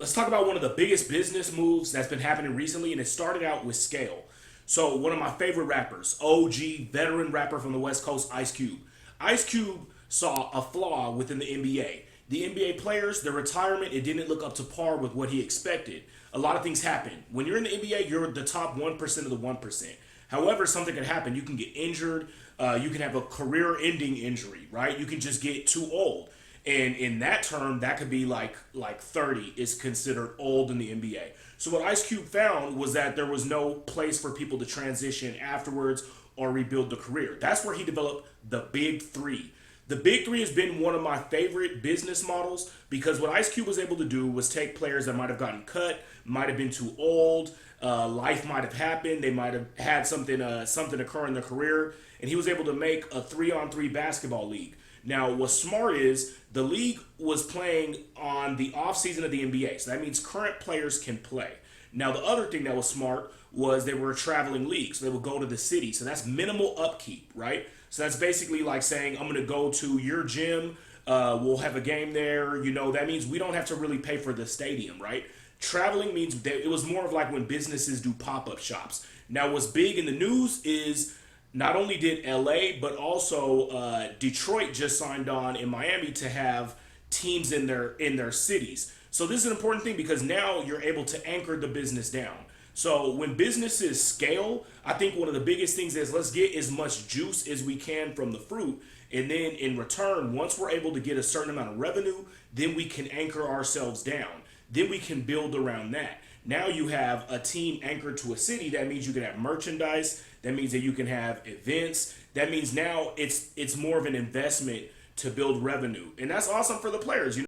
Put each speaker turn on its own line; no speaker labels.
Let's talk about one of the biggest business moves that's been happening recently, and it started out with scale. So, one of my favorite rappers, OG, veteran rapper from the West Coast, Ice Cube. Ice Cube saw a flaw within the NBA. The NBA players, their retirement, it didn't look up to par with what he expected. A lot of things happen. When you're in the NBA, you're the top 1% of the 1%. However, something can happen. You can get injured. You can have a career-ending injury, right? You can just get too old. And in that term, that could be like 30 is considered old in the NBA. So what Ice Cube found was that there was no place for people to transition afterwards or rebuild the career. That's where he developed the Big Three. The Big Three has been one of my favorite business models because what Ice Cube was able to do was take players that might have gotten cut, might have been too old, life might have happened, they might have had something occur in their career, and he was able to make a 3-on-3 basketball league. Now, what's smart is the league was playing on the off season of the NBA, so that means current players can play. Now, the other thing that was smart was they were a traveling league, so they would go to the city. So that's minimal upkeep, right? So that's basically like saying, I'm going to go to your gym, we'll have a game there. That means we don't have to really pay for the stadium, right? Traveling means that it was more of like when businesses do pop up shops. Now, what's big in the news is not only did LA, but also Detroit just signed on in Miami to have teams in their cities. So this is an important thing because now you're able to anchor the business down. So when businesses scale, I think one of the biggest things is let's get as much juice as we can from the fruit. And then in return, once we're able to get a certain amount of revenue, then we can anchor ourselves down. Then we can build around that. Now you have a team anchored to a city. That means you can have merchandise. That means that you can have events. That means now it's more of an investment to build revenue. And that's awesome for the players.